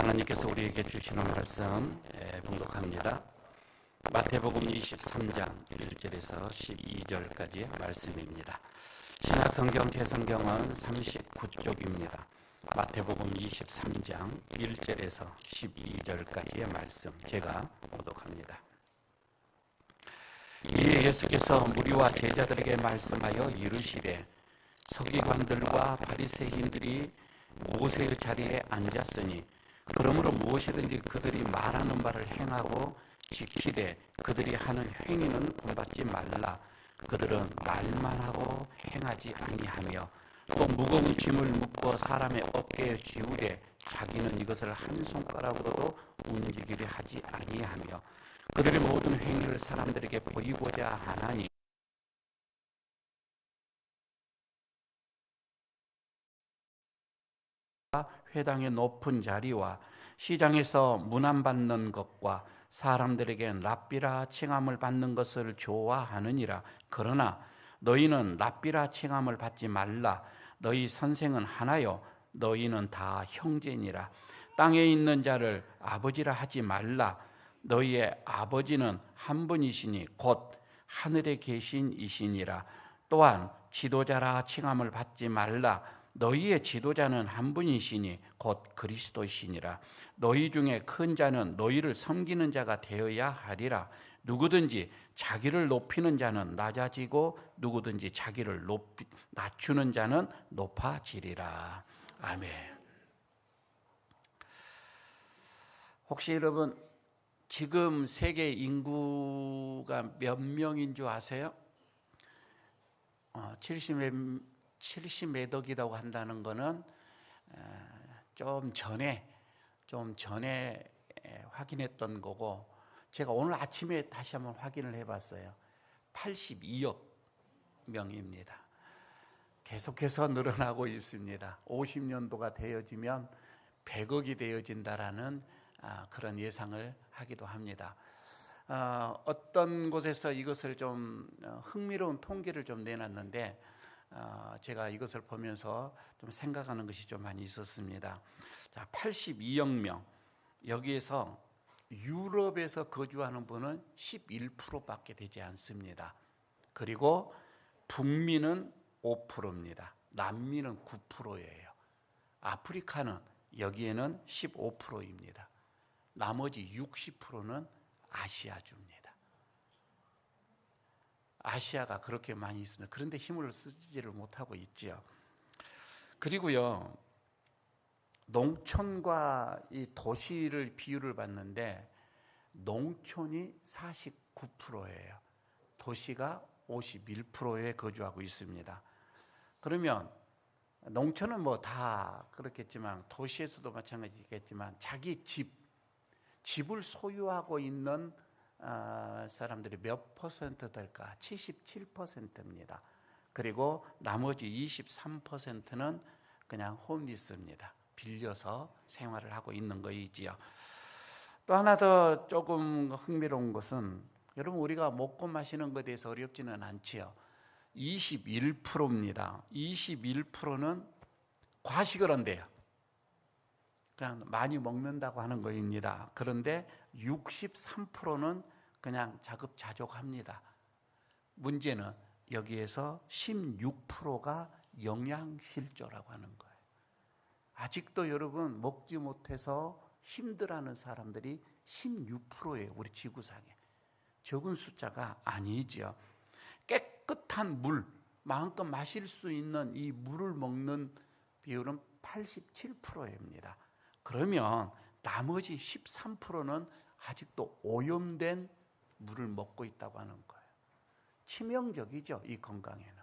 하나님께서 우리에게 주시는 말씀 봉독합니다. 마태복음 23장 1절에서 12절까지의 말씀입니다. 신약성경 개성경은 39쪽입니다. 마태복음 23장 1절에서 12절까지의 말씀 제가 봉독합니다. 이에 예수께서 무리와 제자들에게 말씀하여 이르시되 서기관들과 바리새인들이 모세의 자리에 앉았으니 그러므로 무엇이든지 그들이 말하는 바를 행하고 지키되 그들이 하는 행위는 본받지 말라. 그들은 말만 하고 행하지 아니하며 또 무거운 짐을 묶고 사람의 어깨에 지우되 자기는 이것을 한 손가락으로도 움직이려 하지 아니하며 그들의 모든 행위를 사람들에게 보이고자 하나니 회당의 높은 자리와 시장에서 문안받는 것과 사람들에게 랍비라 칭함을 받는 것을 좋아하느니라. 그러나 너희는 랍비라 칭함을 받지 말라. 너희 선생은 하나요 너희는 다 형제니라. 땅에 있는 자를 아버지라 하지 말라. 너희의 아버지는 한 분이시니 곧 하늘에 계신 이시니라. 또한 지도자라 칭함을 받지 말라. 너희의 지도자는 한 분이시니 곧 그리스도이시니라. 너희 중에 큰 자는 너희를 섬기는 자가 되어야 하리라. 누구든지 자기를 높이는 자는 낮아지고 누구든지 자기를 낮추는 자는 높아지리라. 아멘. 혹시 여러분 지금 세계 인구가 몇 명인 줄 아세요? 70몇 억이라고 한다는 것은 좀 전에 확인했던 거고 제가 오늘 아침에 다시 한번 확인을 해봤어요. 82억 명입니다. 계속해서 늘어나고 있습니다. 50년도가 되어지면 100억이 되어진다라는 그런 예상을 하기도 합니다. 어떤 곳에서 이것을 좀 흥미로운 통계를 좀 내놨는데 제가 이것을 보면서 좀 생각하는 것이 좀 많이 있었습니다. 자, 82억 명. 여기에서 유럽에서 거주하는 분은 11%밖에 되지 않습니다. 그리고 북미는 5%입니다. 남미는 9%예요. 아프리카는 여기에는 15%입니다. 나머지 60%는 아시아주입니다. 아시아가 그렇게 많이 있습니다. 그런데 힘을 쓰지를 못하고 있지요. 그리고요, 농촌과 이 도시를 비율을 봤는데 농촌이 49%예요. 도시가 51%에 거주하고 있습니다. 그러면 농촌은 뭐 다 그렇겠지만 도시에서도 마찬가지겠지만 자기 집을 소유하고 있는 사람들이 몇 퍼센트 될까? 77%입니다. 그리고 나머지 23%는 그냥 홈리스입니다. 빌려서 생활을 하고 있는 거이지요. 또 하나 더 조금 흥미로운 것은 여러분 우리가 먹고 마시는 것에 대해서 어렵지는 않지요. 21%입니다. 21%는 과식을 한대요. 그냥 많이 먹는다고 하는 것입니다. 그런데 63%는 그냥 자급자족합니다. 문제는 여기에서 16%가 영양실조라고 하는 거예요. 아직도 여러분 먹지 못해서 힘들어하는 사람들이 16%예요. 우리 지구상에. 적은 숫자가 아니죠. 깨끗한 물, 마음껏 마실 수 있는 이 물을 먹는 비율은 87%입니다. 그러면 나머지 13%는 아직도 오염된 물을 먹고 있다고 하는 거예요. 치명적이죠, 이 건강에는.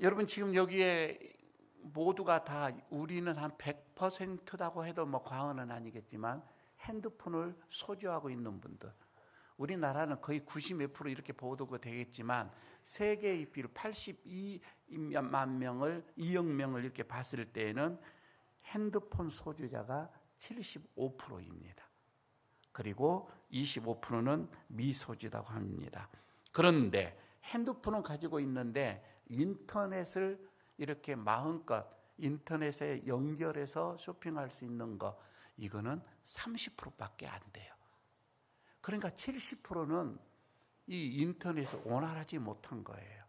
여러분 지금 여기에 모두가 다 우리는 한 100%라고 해도 뭐 과언은 아니겠지만 핸드폰을 소지하고 있는 분들, 우리나라는 거의 90몇 프로 이렇게 보도가 되겠지만 세계의 비율 82만 명을 2억 명을 이렇게 봤을 때에는 핸드폰 소유자가 75%입니다. 그리고 25%는 미소지라고 합니다. 그런데 핸드폰은 가지고 있는데 인터넷을 이렇게 마음껏 인터넷에 연결해서 쇼핑할 수 있는 거, 이거는 30%밖에 안 돼요. 그러니까 70%는 이 인터넷을 원활하지 못한 거예요.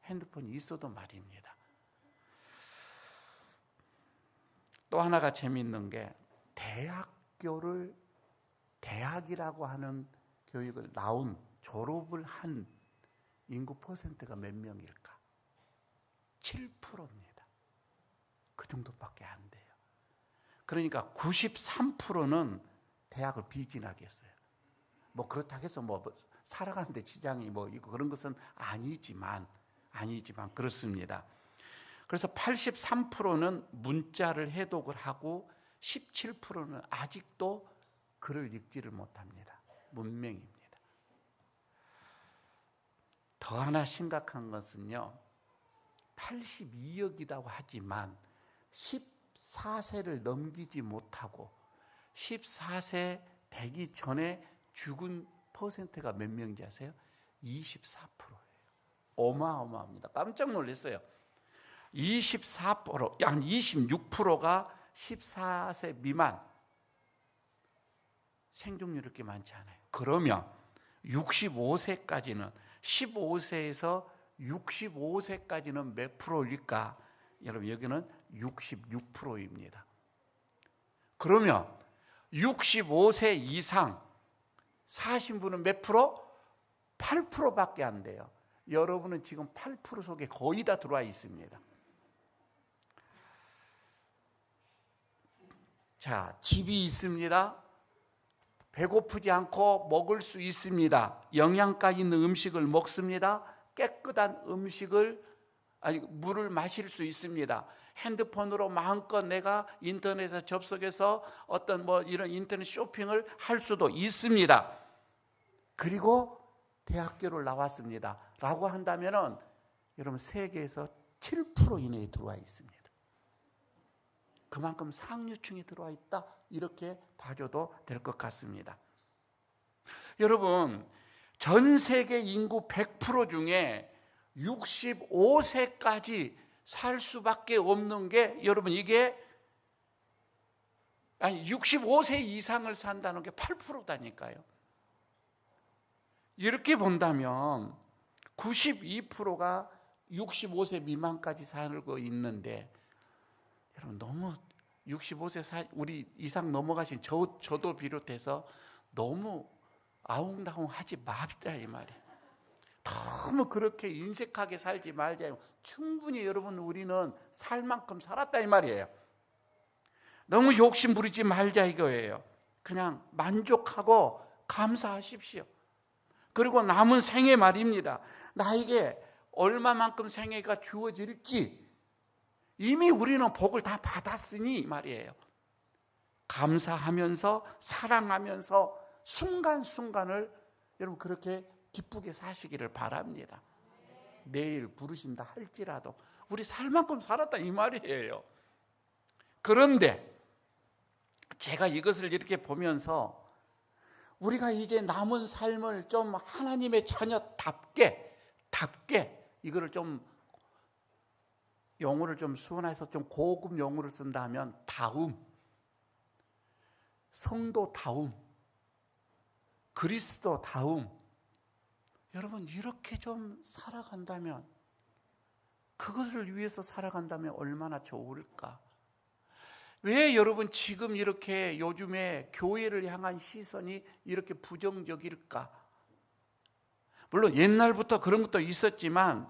핸드폰이 있어도 말입니다. 또 하나가 재미있는 게, 대학이라고 하는 교육을 나온, 졸업을 한 인구 퍼센트가 몇 명일까? 7%입니다. 그 정도밖에 안 돼요. 그러니까 93%는 대학을 비진하겠어요. 뭐 그렇다고 해서 뭐 살아가는데 지장이 뭐 있고 그런 것은 아니지만 그렇습니다. 그래서 83%는 문자를 해독을 하고 17%는 아직도 글을 읽지를 못합니다. 문맹입니다. 더 하나 심각한 것은요, 82억이라고 하지만 14세를 넘기지 못하고 14세 되기 전에 죽은 퍼센트가 몇 명인지 아세요? 24%예요. 어마어마합니다. 깜짝 놀랐어요. 24%, 약 26%가 14세 미만, 생존율이 그렇게 많지 않아요. 그러면 65세까지는, 15세에서 65세까지는 몇 프로일까? 여러분, 여기는 66%입니다. 그러면 65세 이상 사신 분은 몇 프로? 8%밖에 안 돼요. 여러분은 지금 8% 속에 거의 다 들어와 있습니다. 자, 집이 있습니다. 배고프지 않고 먹을 수 있습니다. 영양가 있는 음식을 먹습니다. 깨끗한 물을 마실 수 있습니다. 핸드폰으로 마음껏 내가 인터넷에 접속해서 어떤 이런 인터넷 쇼핑을 할 수도 있습니다. 그리고 대학교를 나왔습니다. 라고 한다면은 여러분, 세계에서 7% 이내에 들어와 있습니다. 그만큼 상류층에 들어와 있다, 이렇게 봐줘도 될 것 같습니다. 여러분, 전 세계 인구 100% 중에 65세까지 살 수밖에 없는 게, 여러분, 이게 65세 이상을 산다는 게 8%다니까요. 이렇게 본다면 92%가 65세 미만까지 살고 있는데, 여러분, 너무 65세 우리 이상 넘어가신 저도 비롯해서 너무 아웅다웅하지 맙시다, 이 말이에요. 너무 그렇게 인색하게 살지 말자. 충분히 여러분, 우리는 살 만큼 살았다, 이 말이에요. 너무 욕심 부리지 말자, 이거예요. 그냥 만족하고 감사하십시오. 그리고 남은 생애 말입니다. 나에게 얼마만큼 생애가 주어질지 이미 우리는 복을 다 받았으니 말이에요. 감사하면서 사랑하면서 순간순간을 여러분 그렇게 기쁘게 사시기를 바랍니다. 내일 부르신다 할지라도 우리 살 만큼 살았다, 이 말이에요. 그런데 제가 이것을 이렇게 보면서 우리가 이제 남은 삶을 좀 하나님의 자녀답게 이거를 좀 용어를 좀 수원해서 좀 고급 용어를 쓴다면 성도다움, 그리스도다움, 여러분 이렇게 좀 살아간다면, 그것을 위해서 살아간다면 얼마나 좋을까? 왜 여러분 지금 이렇게 요즘에 교회를 향한 시선이 이렇게 부정적일까? 물론 옛날부터 그런 것도 있었지만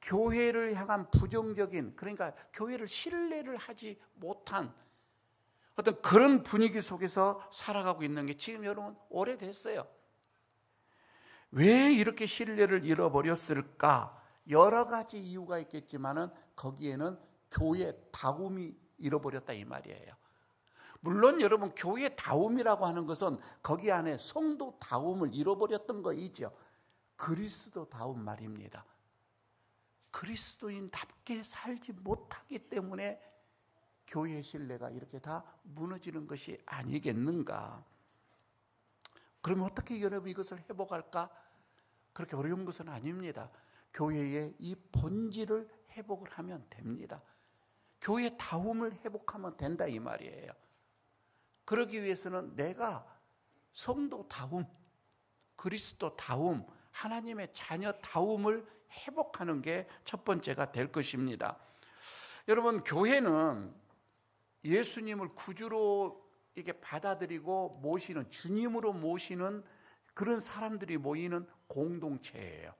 교회를 향한 부정적인, 그러니까 교회를 신뢰를 하지 못한 어떤 그런 분위기 속에서 살아가고 있는 게 지금 여러분 오래됐어요. 왜 이렇게 신뢰를 잃어버렸을까? 여러 가지 이유가 있겠지만은 거기에는 교회다움이 잃어버렸다, 이 말이에요. 물론 여러분 교회다움이라고 하는 것은 거기 안에 성도다움을 잃어버렸던 거이죠. 그리스도다움 말입니다. 그리스도인답게 살지 못하기 때문에 교회의 신뢰가 이렇게 다 무너지는 것이 아니겠는가? 그러면 어떻게 여러분 이것을 회복할까? 그렇게 어려운 것은 아닙니다. 교회의 이 본질을 회복을 하면 됩니다. 교회 다움을 회복하면 된다 이 말이에요. 그러기 위해서는 내가 성도 다움, 그리스도 다움, 하나님의 자녀 다움을 회복하는 게 첫 번째가 될 것입니다. 여러분, 교회는 예수님을 구주로 이게 받아들이고 모시는, 주님으로 모시는 그런 사람들이 모이는 공동체예요.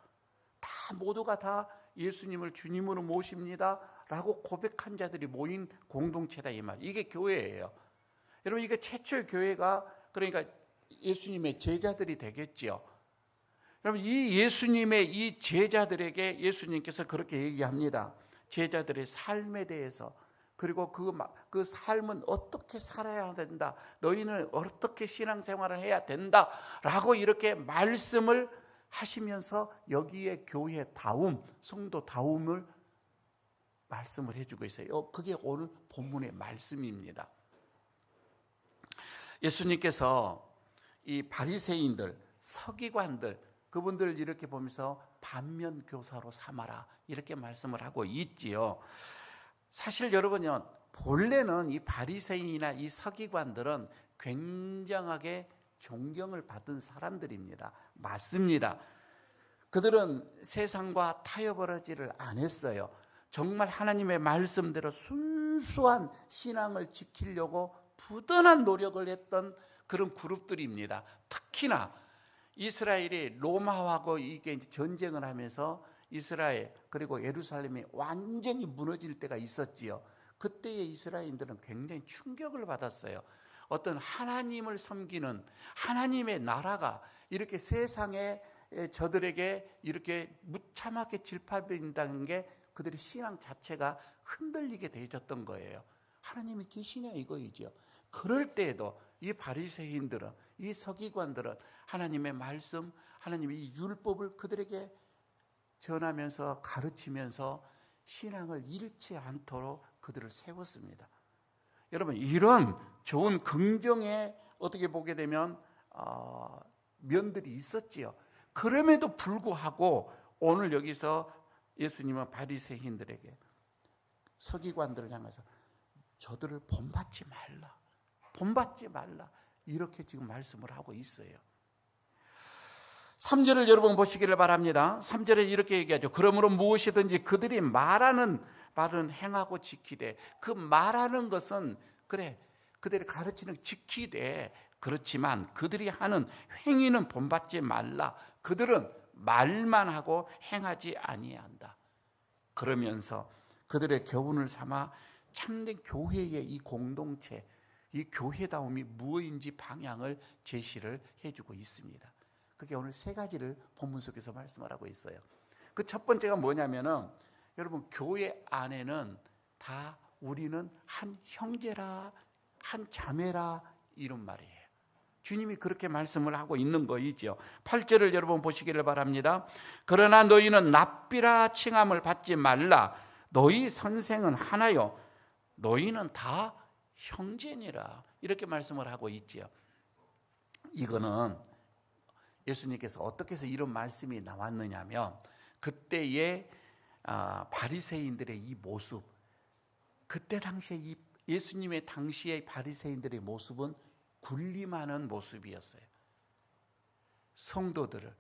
다 모두가 다 예수님을 주님으로 모십니다 라고 고백한 자들이 모인 공동체다 이 말. 이게 교회예요. 여러분, 이게 최초의 교회가 그러니까 예수님의 제자들이 되겠지요. 여러분, 이 예수님의 이 제자들에게 예수님께서 그렇게 얘기합니다. 제자들의 삶에 대해서, 그리고 그 삶은 어떻게 살아야 된다, 너희는 어떻게 신앙생활을 해야 된다 라고 이렇게 말씀을 하시면서 여기에 교회 다움, 성도 다움을 말씀을 해주고 있어요. 그게 오늘 본문의 말씀입니다. 예수님께서 이 바리새인들, 서기관들, 그분들 이렇게 보면서 반면교사로 삼아라 이렇게 말씀을 하고 있지요. 사실 여러분요, 본래는 이 바리새인이나 이 서기관들은 굉장하게 존경을 받은 사람들입니다. 맞습니다. 그들은 세상과 타협하지를 안 했어요. 정말 하나님의 말씀대로 순수한 신앙을 지키려고 부단한 노력을 했던 그런 그룹들입니다. 특히나 이스라엘이 로마하고 이게 전쟁을 하면서 이스라엘 그리고 예루살렘이 완전히 무너질 때가 있었지요. 그때의 이스라엘인들은 굉장히 충격을 받았어요. 어떤 하나님을 섬기는 하나님의 나라가 이렇게 세상에 저들에게 이렇게 무참하게 질파된다는 게 그들의 신앙 자체가 흔들리게 되어졌던 거예요. 하나님이 계시냐 이거이죠. 그럴 때에도 이 바리새인들은, 이 서기관들은 하나님의 말씀, 하나님의 이 율법을 그들에게 전하면서 가르치면서 신앙을 잃지 않도록 그들을 세웠습니다. 여러분, 이런 좋은 긍정의 어떻게 보게 되면 면들이 있었지요. 그럼에도 불구하고 오늘 여기서 예수님은 바리새인들에게, 서기관들을 향해서 저들을 본받지 말라, 본받지 말라 이렇게 지금 말씀을 하고 있어요. 3절을 여러분 보시기를 바랍니다. 3절에 이렇게 얘기하죠. 그러므로 무엇이든지 그들이 말하는 말은 행하고 지키되, 그 말하는 것은 그래 그들이 가르치는 지키되, 그렇지만 그들이 하는 행위는 본받지 말라. 그들은 말만 하고 행하지 아니한다. 그러면서 그들의 교훈을 삼아 참된 교회의 이 공동체, 이 교회다움이 무엇인지 방향을 제시를 해주고 있습니다. 그게 오늘 세 가지를 본문 속에서 말씀을 하고 있어요. 그 첫 번째가 뭐냐면은, 여러분, 교회 안에는 다 우리는 한 형제라, 한 자매라 이런 말이에요. 주님이 그렇게 말씀을 하고 있는 거이죠. 8절을 여러분 보시기를 바랍니다. 그러나 너희는 랍비라 칭함을 받지 말라. 너희 선생은 하나요, 너희는 다 형제니라. 이렇게 말씀을 하고 있지요. 이거는 예수님께서 어떻게 해서 이런 말씀이 나왔느냐면, 그때의 바리새인들의 이 모습, 그때 당시에 이 예수님의 당시의 바리새인들의 모습은 군림하는 모습이었어요. 성도들을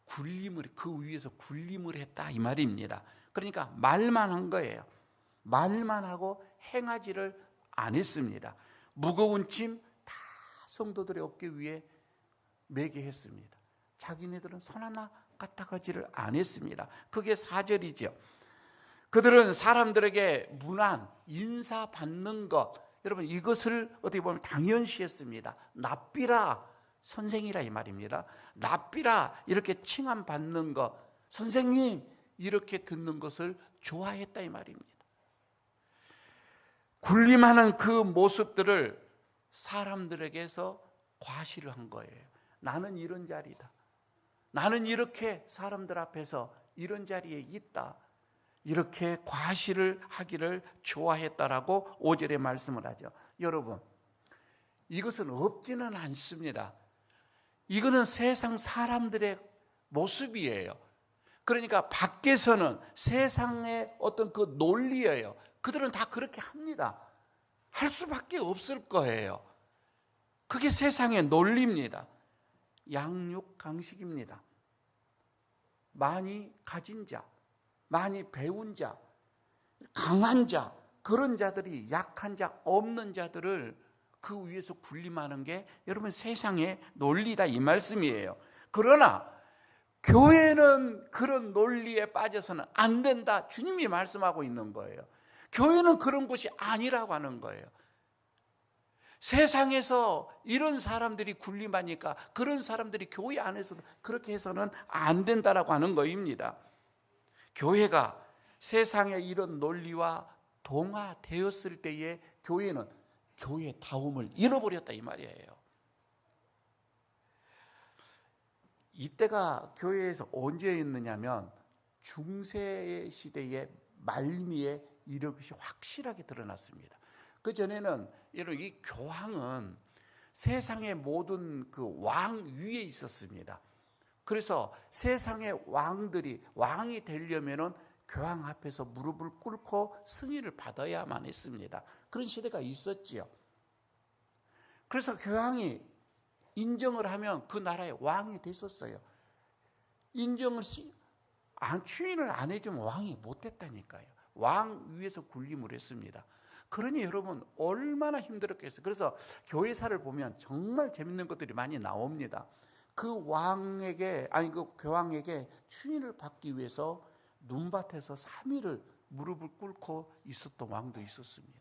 그 위에서 군림을 했다 이 말입니다. 그러니까 말만 한 거예요. 말만 하고 행하지를 안 했습니다. 무거운 짐 다 성도들의 어깨 위에 매게 했습니다. 자기네들은 손 하나 까딱하지를 안 했습니다. 그게 4절이죠. 그들은 사람들에게 문안, 인사받는 것, 여러분 이것을 어떻게 보면 당연시했습니다. 랍비라, 선생이라 이 말입니다. 랍비라 이렇게 칭함받는 것, 선생님 이렇게 듣는 것을 좋아했다 이 말입니다. 군림하는 그 모습들을 사람들에게서 과시를 한 거예요. 나는 이런 자리다, 나는 이렇게 사람들 앞에서 이런 자리에 있다, 이렇게 과시를 하기를 좋아했다라고 5절에 말씀을 하죠. 여러분, 이것은 없지는 않습니다. 이거는 세상 사람들의 모습이에요. 그러니까 밖에서는 세상의 어떤 그 논리예요. 그들은 다 그렇게 합니다. 할 수밖에 없을 거예요. 그게 세상의 논리입니다. 양육강식입니다. 많이 가진 자, 많이 배운 자, 강한 자, 그런 자들이 약한 자, 없는 자들을 그 위에서 군림하는 게 여러분 세상의 논리다 이 말씀이에요. 그러나 교회는 그런 논리에 빠져서는 안 된다. 주님이 말씀하고 있는 거예요. 교회는 그런 곳이 아니라고 하는 거예요. 세상에서 이런 사람들이 군림하니까 그런 사람들이 교회 안에서도 그렇게 해서는 안 된다라고 하는 거입니다. 교회가 세상의 이런 논리와 동화되었을 때에 교회는 교회다움을 잃어버렸다 이 말이에요. 이때가 교회에서 언제 있느냐면 중세 시대의 말미에 이것이 확실하게 드러났습니다. 그 전에는 이 교황은 세상의 모든 그 왕 위에 있었습니다. 그래서 세상의 왕이 되려면은 교황 앞에서 무릎을 꿇고 승인을 받아야만 했습니다. 그런 시대가 있었지요. 그래서 교황이 인정을 하면 그 나라의 왕이 됐었어요. 추인을 안 해주면 왕이 못 됐다니까요. 왕 위에서 군림을 했습니다. 그러니 여러분 얼마나 힘들었겠어요. 그래서 교회사를 보면 정말 재밌는 것들이 많이 나옵니다. 그 교황에게 추인을 받기 위해서 눈밭에서 3일을 무릎을 꿇고 있었던 왕도 있었습니다.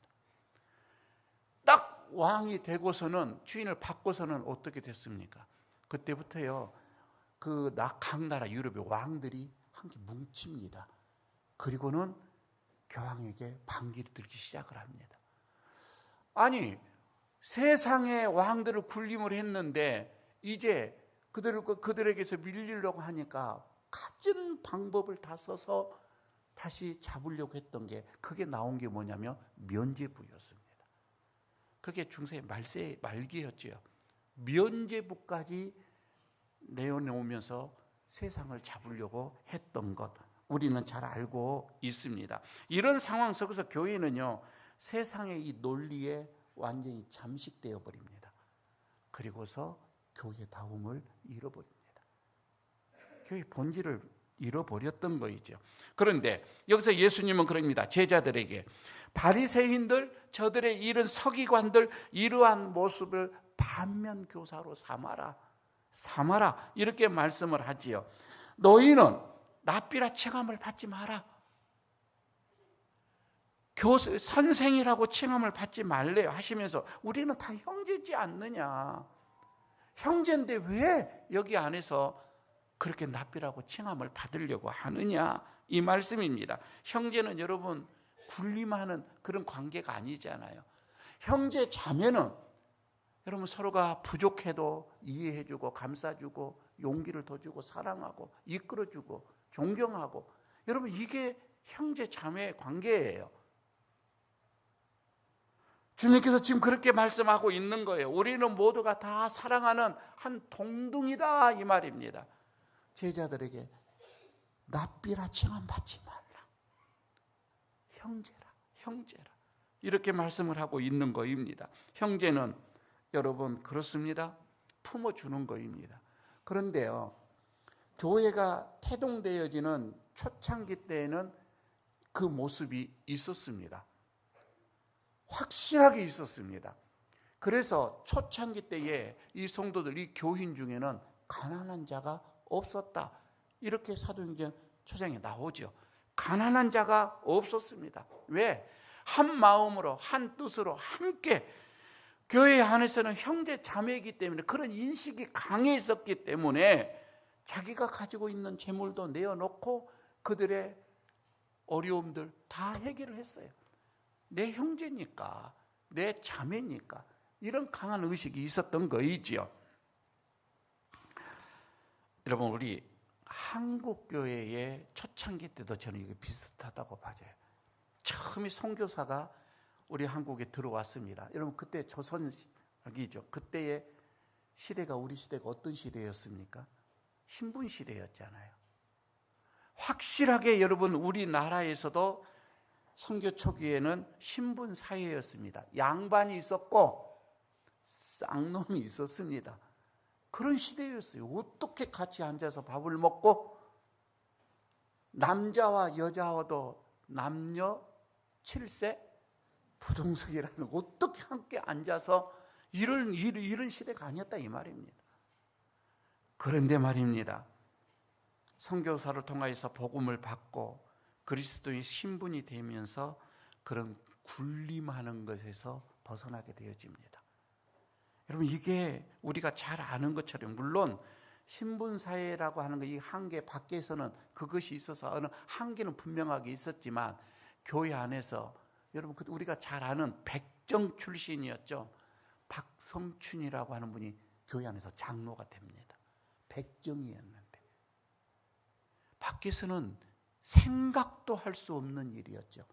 딱 왕이 되고서는 추인을 받고서는 어떻게 됐습니까? 그때부터요 각 나라 유럽의 왕들이 함께 뭉칩니다. 그리고는 교황에게 반기를 들기 시작을 합니다. 아니 세상의 왕들을 군림을 했는데 이제 그들에게서 밀리려고 하니까 갖은 방법을 다 써서 다시 잡으려고 했던 게 그게 나온 게 뭐냐면 면죄부였습니다. 그게 중세 말기였죠. 면죄부까지 내어놓으면서 세상을 잡으려고 했던 것 우리는 잘 알고 있습니다. 이런 상황 속에서 교회는요 세상의 이 논리에 완전히 잠식되어 버립니다. 그리고서 교회다움을 잃어버립니다. 교회 본질을 잃어버렸던 거이죠. 그런데 여기서 예수님은 그럽니다. 제자들에게 바리새인들 저들의 이런 서기관들 이러한 모습을 반면교사로 삼아라 이렇게 말씀을 하지요. 너희는 랍비라 칭함을 받지 마라. 선생이라고 칭함을 받지 말래요 하시면서 우리는 다 형제지 않느냐. 형제인데 왜 여기 안에서 그렇게 랍비라고 칭함을 받으려고 하느냐 이 말씀입니다. 형제는 여러분 군림하는 그런 관계가 아니잖아요. 형제 자매는 여러분 서로가 부족해도 이해해주고 감싸주고 용기를 더 주고 사랑하고 이끌어주고 존경하고 여러분 이게 형제 자매의 관계예요. 주님께서 지금 그렇게 말씀하고 있는 거예요. 우리는 모두가 다 사랑하는 한 동등이다 이 말입니다. 제자들에게 랍비라 칭함 받지 말라. 형제라 이렇게 말씀을 하고 있는 거입니다. 형제는 여러분 그렇습니다. 품어주는 거입니다. 그런데요 교회가 태동되어지는 초창기 때에는 그 모습이 있었습니다. 확실하게 있었습니다. 그래서 초창기 때에 이 성도들, 이 교인 중에는 가난한 자가 없었다. 이렇게 사도행전 초장에 나오죠. 가난한 자가 없었습니다. 왜? 한 마음으로 한 뜻으로 함께 교회 안에서는 형제 자매이기 때문에 그런 인식이 강해 있었기 때문에 자기가 가지고 있는 재물도 내어놓고 그들의 어려움들 다 해결을 했어요. 내 형제니까 내 자매니까 이런 강한 의식이 있었던 거이지요. 여러분 우리 한국교회의 초창기 때도 저는 이게 비슷하다고 봐요. 처음에 선교사가 우리 한국에 들어왔습니다. 여러분 그때 조선이죠. 그때의 시대가 우리 시대가 어떤 시대였습니까? 신분 시대였잖아요. 확실하게 여러분 우리나라에서도 선교 초기에는 신분 사회였습니다. 양반이 있었고 쌍놈이 있었습니다. 그런 시대였어요. 어떻게 같이 앉아서 밥을 먹고 남자와 여자와도 남녀 7세 부동석이라는 어떻게 함께 앉아서 이런 시대가 아니었다 이 말입니다. 그런데 말입니다. 선교사를 통하여서 복음을 받고 그리스도의 신분이 되면서 그런 군림하는 것에서 벗어나게 되어집니다. 여러분, 이게 우리가 잘 아는 것처럼 물론 신분사회라고 하는 이 한계 밖에서는 그것이 있어서 어느 한계는 분명하게 있었지만 교회 안에서 여러분 우리가 잘 아는 백정 출신이었죠. 박성춘이라고 하는 분이 교회 안에서 장로가 됩니다. 백정이었는데 밖에서는 생각도 할 수 없는 일이었죠.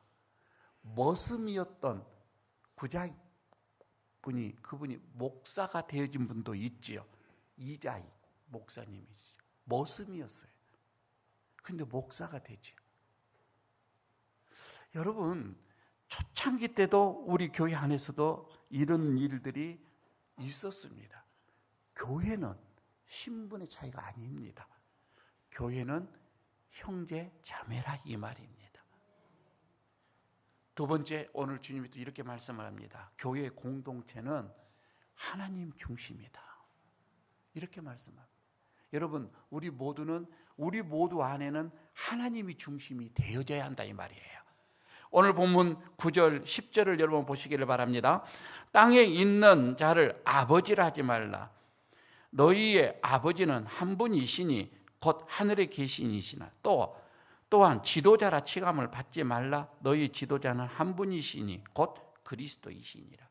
머슴이었던 그분이 목사가 되어진 분도 있지요. 이자희 목사님이시죠. 머슴이었어요. 그런데 목사가 되죠. 여러분, 초창기 때도 우리 교회 안에서도 이런 일들이 있었습니다. 교회는 신분의 차이가 아닙니다. 교회는 형제 자매라 이 말입니다. 두 번째, 오늘 주님이 또 이렇게 말씀을 합니다. 교회의 공동체는 하나님 중심이다. 이렇게 말씀합니다. 여러분, 우리 모두 안에는 하나님이 중심이 되어져야 한다 이 말이에요. 오늘 본문 9절 10절을 여러분 보시기를 바랍니다. 땅에 있는 자를 아버지라 하지 말라. 너희의 아버지는 한 분이시니 곧 하늘에 계신 이시나 또한 지도자라 칭함을 받지 말라. 너희 지도자는 한 분이시니 곧 그리스도이시니라.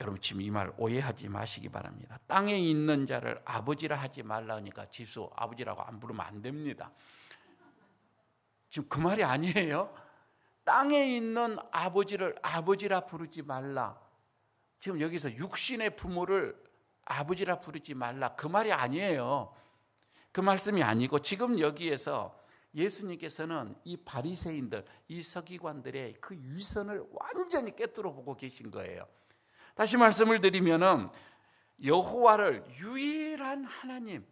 여러분 지금 이 말 오해하지 마시기 바랍니다. 땅에 있는 자를 아버지라 하지 말라니까 지수 아버지라고 안 부르면 안 됩니다. 지금 그 말이 아니에요. 땅에 있는 아버지를 아버지라 부르지 말라. 지금 여기서 육신의 부모를 아버지라 부르지 말라. 그 말이 아니에요. 그 말씀이 아니고 지금 여기에서 예수님께서는 이 바리새인들, 이 서기관들의 그 위선을 완전히 꿰뚫어 보고 계신 거예요. 다시 말씀을 드리면은 여호와를 유일한 하나님,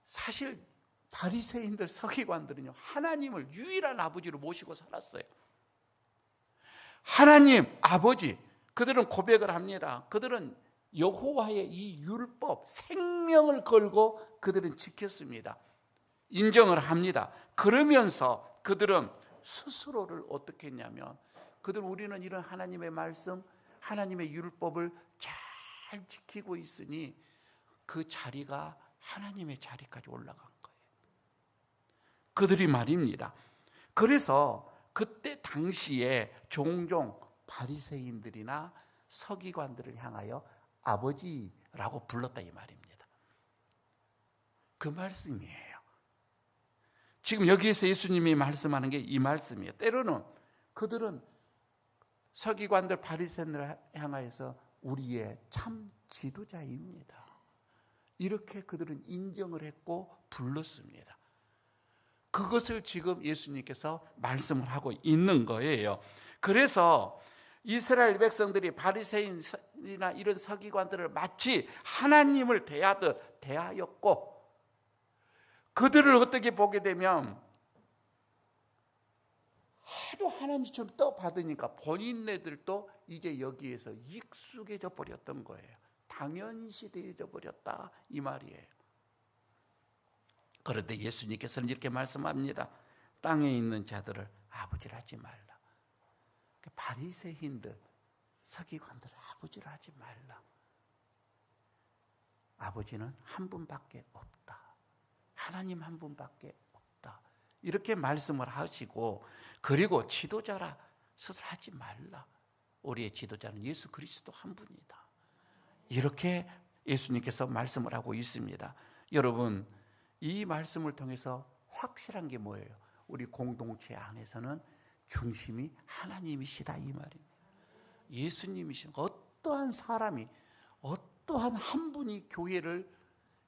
사실 바리새인들, 서기관들은요 하나님을 유일한 아버지로 모시고 살았어요. 하나님 아버지, 그들은 고백을 합니다. 그들은 여호와의 이 율법, 생명을 걸고 그들은 지켰습니다. 인정을 합니다. 그러면서 그들은 스스로를 어떻게 했냐면 우리는 이런 하나님의 말씀, 하나님의 율법을 잘 지키고 있으니 그 자리가 하나님의 자리까지 올라간 거예요. 그들이 말입니다. 그래서 그때 당시에 종종 바리새인들이나 서기관들을 향하여 아버지라고 불렀다 이 말입니다. 그 말씀이에요. 지금 여기에서 예수님이 말씀하는 게 이 말씀이에요. 때로는 그들은 서기관들 바리새인들을 향하여서 우리의 참 지도자입니다. 이렇게 그들은 인정을 했고 불렀습니다. 그것을 지금 예수님께서 말씀을 하고 있는 거예요. 그래서 이스라엘 백성들이 바리새인이나 이런 서기관들을 마치 하나님을 대하듯 대하였고 그들을 어떻게 보게 되면 하도 하나님처럼 떠받으니까 본인네들도 이제 여기에서 익숙해져 버렸던 거예요. 당연시 되어져 버렸다 이 말이에요. 그런데 예수님께서는 이렇게 말씀합니다. 땅에 있는 자들을 아버지라 하지 말라. 바리새인들, 서기관들을 아버지라 하지 말라. 아버지는 한 분밖에 없다. 하나님 한 분밖에 없다. 이렇게 말씀을 하시고 그리고 지도자라 스스로 하지 말라. 우리의 지도자는 예수 그리스도 한 분이다. 이렇게 예수님께서 말씀을 하고 있습니다. 여러분, 이 말씀을 통해서 확실한 게 뭐예요? 우리 공동체 안에서는 중심이 하나님이시다 이 말입니다. 예수님이신 어떠한 사람이 어떠한 한 분이 교회를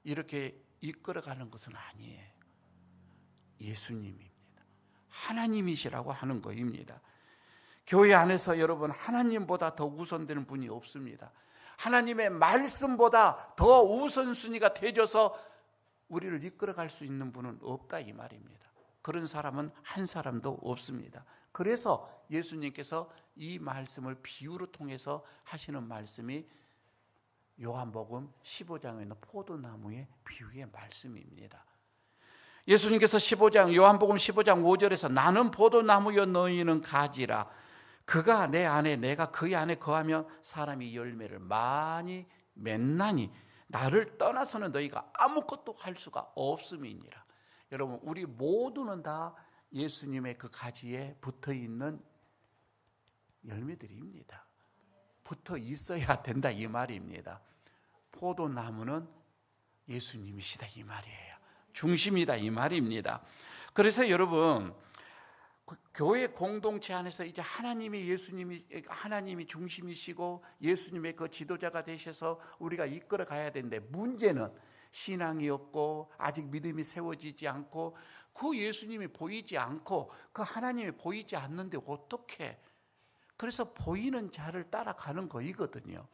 이렇게 이끌어가는 것은 아니에요. 예수님입니다. 하나님이시라고 하는 것입니다. 교회 안에서 여러분, 하나님보다 더 우선되는 분이 없습니다. 하나님의 말씀보다 더 우선순위가 되어져서 우리를 이끌어갈 수 있는 분은 없다 이 말입니다. 그런 사람은 한 사람도 없습니다. 그래서 예수님께서 이 말씀을 비유로 통해서 하시는 말씀이 요한복음 15장에 있는 포도나무의 비유의 말씀입니다. 예수님께서 요한복음 15장 5절에서 나는 포도나무여 너희는 가지라. 그가 내 안에 내가 그의 안에 거하며 사람이 열매를 많이 맺나니 나를 떠나서는 너희가 아무것도 할 수가 없음이니라. 여러분, 우리 모두는 다 예수님의 그 가지에 붙어있는 열매들입니다. 붙어 있어야 된다 이 말입니다. 포도나무는 예수님이시다 이 말이에요. 중심이다 이 말입니다. 그래서 여러분, 교회 공동체 안에서 이제 하나님이 중심이시고 예수님의 그 지도자가 되셔서 우리가 이끌어 가야 되는데, 문제는 신앙이 없고 아직 믿음이 세워지지 않고 그 예수님이 보이지 않고 그 하나님이 보이지 않는데 어떻게? 그래서 보이는 자를 따라가는 거이거든요.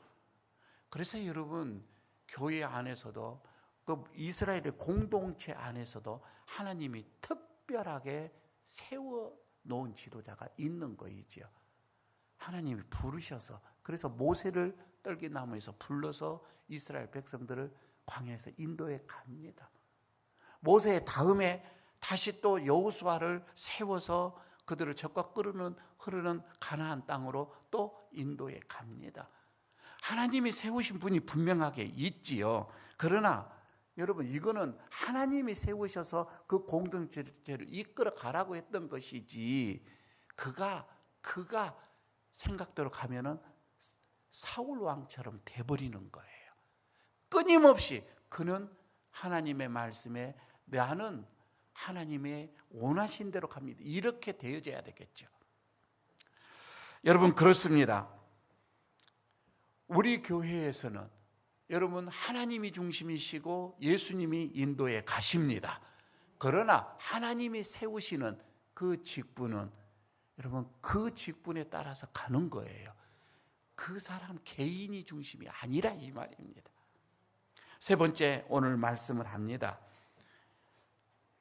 그래서 여러분, 교회 안에서도 그 이스라엘의 공동체 안에서도 하나님이 특별하게 세워 놓은 지도자가 있는 거이죠. 하나님이 부르셔서, 그래서 모세를 떨기나무에서 불러서 이스라엘 백성들을 광야에서 인도해 갑니다. 모세 다음에 다시 또 여호수아를 세워서 그들을 적과 흐르는 가나안 땅으로 또 인도해 갑니다. 하나님이 세우신 분이 분명하게 있지요. 그러나 여러분, 이거는 하나님이 세우셔서 그 공동체를 이끌어 가라고 했던 것이지, 그가 생각대로 가면은 사울 왕처럼 돼버리는 거예요. 끊임없이 그는 하나님의 말씀에 나는 하나님의 원하신 대로 갑니다. 이렇게 되어져야 되겠죠. 여러분, 그렇습니다. 우리 교회에서는 여러분, 하나님이 중심이시고 예수님이 인도에 가십니다. 그러나 하나님이 세우시는 그 직분은 여러분, 그 직분에 따라서 가는 거예요. 그 사람 개인이 중심이 아니라 이 말입니다. 세 번째, 오늘 말씀을 합니다.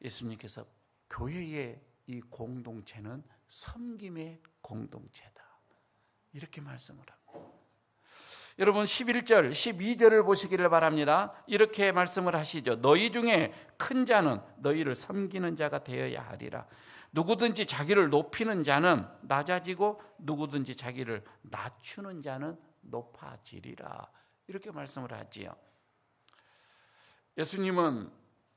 예수님께서 교회의 이 공동체는 섬김의 공동체다, 이렇게 말씀을 합니다. 여러분, 11절, 12절을 보시기를 바랍니다. 이렇게 말씀을 하시죠. 너희 중에 큰 자는 너희를 섬기는 자가 되어야 하리라. 누구든지 자기를 높이는 자는 낮아지고 누구든지 자기를 낮추는 자는 높아지리라. 이렇게 말씀을 하지요. 예수님은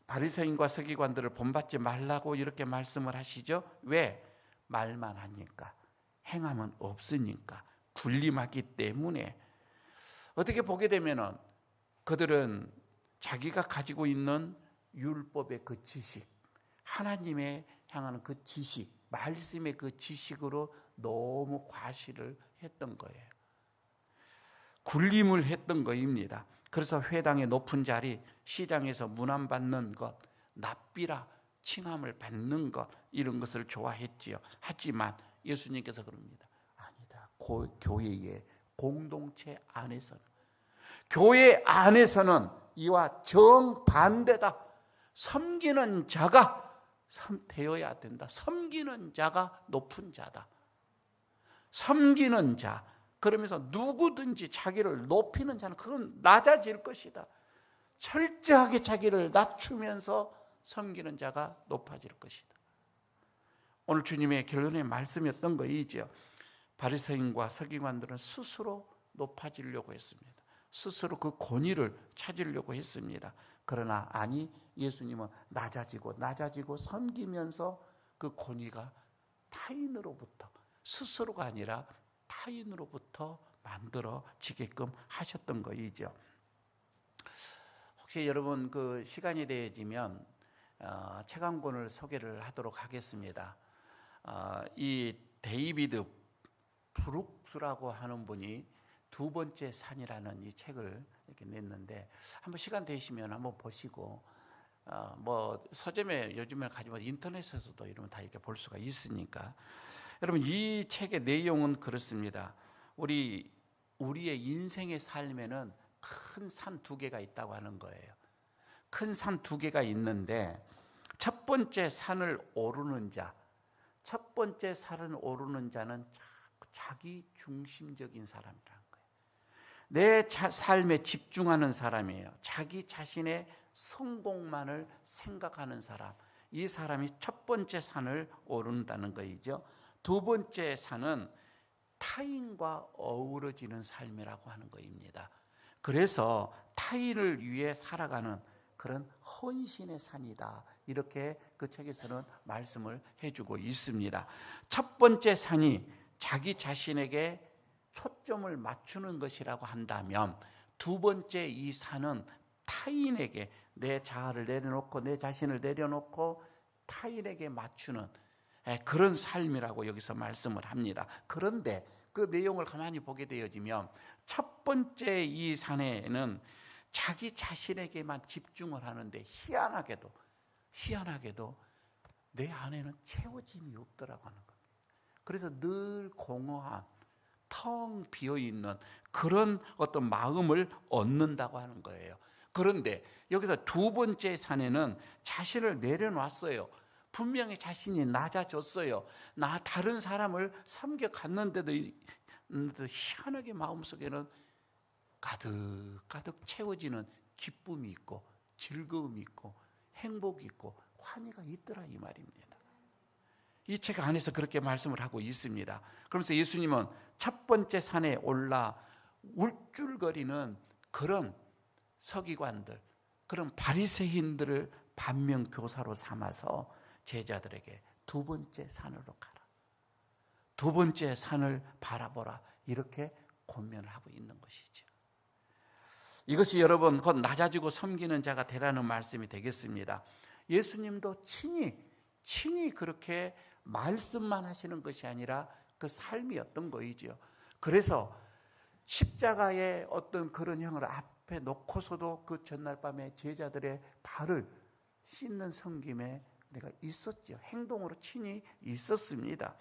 바리새인과 서기관들을 본받지 말라고 이렇게 말씀을 하시죠. 왜? 말만 하니까, 행함은 없으니까, 군림하기 때문에. 어떻게 보게 되면은 그들은 자기가 가지고 있는 율법의 그 지식, 하나님의 향하는 그 지식, 말씀의 그 지식으로 너무 과시를 했던 거예요. 군림을 했던 것입니다. 그래서 회당의 높은 자리, 시장에서 문안받는 것, 납비라 칭함을 받는 것, 이런 것을 좋아했지요. 하지만 예수님께서 그럽니다. 아니다. 교회의 공동체 안에서는, 교회 안에서는 이와 정반대다. 섬기는 자가 되어야 된다. 섬기는 자가 높은 자다. 섬기는 자, 그러면서 누구든지 자기를 높이는 자는 그건 낮아질 것이다. 철저하게 자기를 낮추면서 섬기는 자가 높아질 것이다. 오늘 주님의 결론의 말씀이었던 것이죠. 바리새인과 서기관들은 스스로 높아지려고 했습니다. 스스로 그 권위를 찾으려고 했습니다. 그러나 아니, 예수님은 낮아지고 섬기면서 그 권위가 타인으로부터, 스스로가 아니라 타인으로부터 만들어지게끔 하셨던 것이죠. 혹시 여러분 그 시간이 되어지면 책 한 권을 소개를 하도록 하겠습니다. 이 데이비드 브룩스라고 하는 분이 두 번째 산이라는 이 책을 이렇게 냈는데, 한번 시간 되시면 한번 보시고 뭐 서점에 요즘에 가지고 인터넷에서도 이러면 다 이렇게 볼 수가 있으니까. 여러분, 이 책의 내용은 그렇습니다. 우리의 인생의 삶에는 큰 산 두 개가 있다고 하는 거예요. 큰 산 두 개가 있는데, 첫 번째 산을 오르는 자, 첫 번째 산을 오르는 자는 자기 중심적인 사람이라는 거예요. 내 삶에 집중하는 사람이에요. 자기 자신의 성공만을 생각하는 사람, 이 사람이 첫 번째 산을 오른다는 거이죠. 두 번째 산은 타인과 어우러지는 삶이라고 하는 것입니다. 그래서 타인을 위해 살아가는 그런 헌신의 산이다, 이렇게 그 책에서는 말씀을 해주고 있습니다. 첫 번째 산이 자기 자신에게 초점을 맞추는 것이라고 한다면, 두 번째 이 산은 타인에게 내 자아를 내려놓고, 내 자신을 내려놓고 타인에게 맞추는 그런 삶이라고 여기서 말씀을 합니다. 그런데 그 내용을 가만히 보게 되어지면, 첫 번째 이 산에는 자기 자신에게만 집중을 하는데, 희한하게도 내 안에는 채워짐이 없더라고 하는 겁니다. 그래서 늘 공허한, 텅 비어있는 그런 어떤 마음을 얻는다고 하는 거예요. 그런데 여기서 두 번째 산에는 자신을 내려놨어요. 분명히 자신이 낮아졌어요. 나 다른 사람을 섬겨갔는데도 희한하게 마음속에는 가득 채워지는 기쁨이 있고 즐거움이 있고 행복이 있고 환희가 있더라, 이 말입니다. 이 책 안에서 그렇게 말씀을 하고 있습니다. 그러면서 예수님은 첫 번째 산에 올라 울줄거리는 그런 서기관들, 그런 바리새인들을 반면교사로 삼아서 제자들에게 두 번째 산으로 가라, 두 번째 산을 바라보라, 이렇게 권면을 하고 있는 것이죠. 이것이 여러분 곧 낮아지고 섬기는 자가 되라는 말씀이 되겠습니다. 예수님도 친히 그렇게 말씀만 하시는 것이 아니라 그 삶이었던 거이죠. 그래서 십자가의 어떤 그런 형을 앞에 놓고서도 그 전날 밤에 제자들의 발을 씻는 섬김에 내가 있었죠. 행동으로 친히 있었습니다.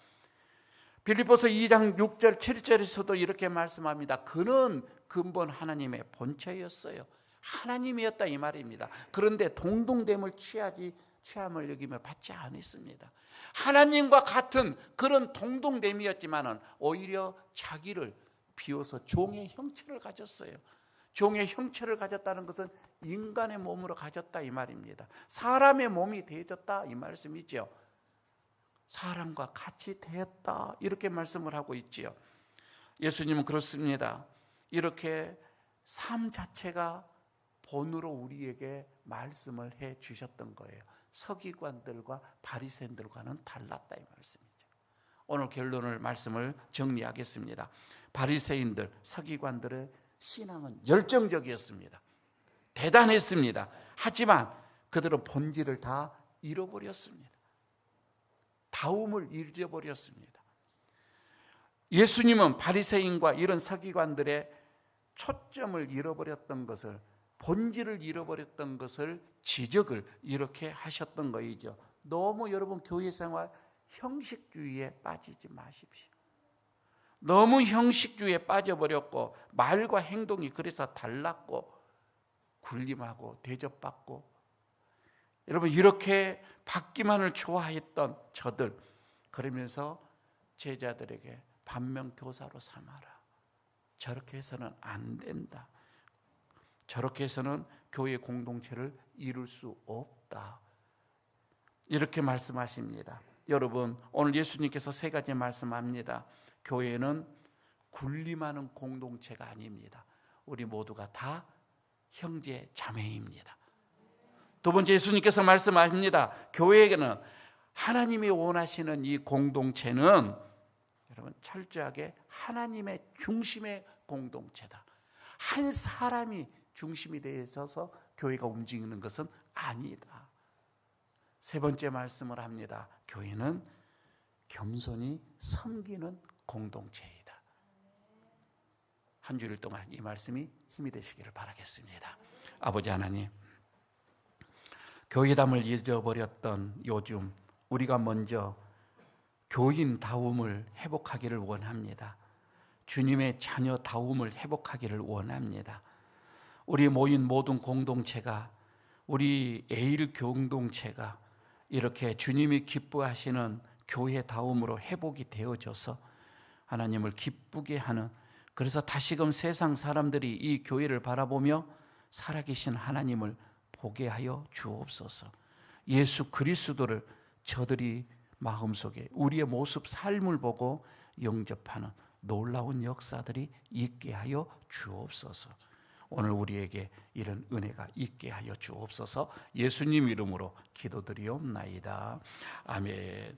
빌립보서 2장 6절 7절에서도 이렇게 말씀합니다. 그는 근본 하나님의 본체였어요. 하나님이었다, 이 말입니다. 그런데 동등됨을 취함을 여기며 받지 않았습니다. 하나님과 같은 그런 동등됨이었지만은 오히려 자기를 비워서 종의 형체를 가졌어요. 종의 형체를 가졌다는 것은 인간의 몸으로 가졌다, 이 말입니다. 사람의 몸이 되어졌다, 이 말씀이죠. 사람과 같이 되었다, 이렇게 말씀을 하고 있지요. 예수님은 그렇습니다. 이렇게 삶 자체가 본으로 우리에게 말씀을 해 주셨던 거예요. 서기관들과 바리새인들과는 달랐다, 이 말씀이죠. 오늘 말씀을 정리하겠습니다. 바리새인들, 서기관들의 신앙은 열정적이었습니다. 대단했습니다. 하지만 그들은 본질을 다 잃어버렸습니다. 다움을 잃어버렸습니다. 예수님은 바리새인과 이런 서기관들의 초점을 잃어버렸던 것을, 본질을 잃어버렸던 것을 지적을 이렇게 하셨던 거이죠. 너무 여러분 교회 생활 형식주의에 빠지지 마십시오. 너무 형식주의에 빠져버렸고 말과 행동이 그래서 달랐고 군림하고 대접받고, 여러분 이렇게 받기만을 좋아했던 저들, 그러면서 제자들에게 반면교사로 삼아라. 저렇게 해서는 안 된다. 저렇게 해서는 교회 공동체를 이룰 수 없다. 이렇게 말씀하십니다. 여러분, 오늘 예수님께서 세 가지 말씀합니다. 교회는 군림하는 공동체가 아닙니다. 우리 모두가 다 형제 자매입니다. 두 번째, 예수님께서 말씀하십니다. 교회에게는 하나님이 원하시는 이 공동체는 여러분 철저하게 하나님의 중심의 공동체다. 한 사람이 중심이 되어 있어서 교회가 움직이는 것은 아니다. 세 번째 말씀을 합니다. 교회는 겸손히 섬기는 공동체이다. 한 주일 동안 이 말씀이 힘이 되시기를 바라겠습니다. 아버지 하나님, 교회담을 잊어버렸던 요즘 우리가 먼저 교인다움을 회복하기를 원합니다. 주님의 자녀다움을 회복하기를 원합니다. 우리 모인 모든 공동체가, 우리 에일 공동체가 이렇게 주님이 기뻐하시는 교회다움으로 회복이 되어져서 하나님을 기쁘게 하는, 그래서 다시금 세상 사람들이 이 교회를 바라보며 살아계신 하나님을 보게 하여 주옵소서. 예수 그리스도를 저들이 마음속에 우리의 모습, 삶을 보고 영접하는 놀라운 역사들이 있게 하여 주옵소서. 오늘 우리에게 이런 은혜가 있게 하여 주옵소서. 예수님 이름으로 기도드리옵나이다. 아멘.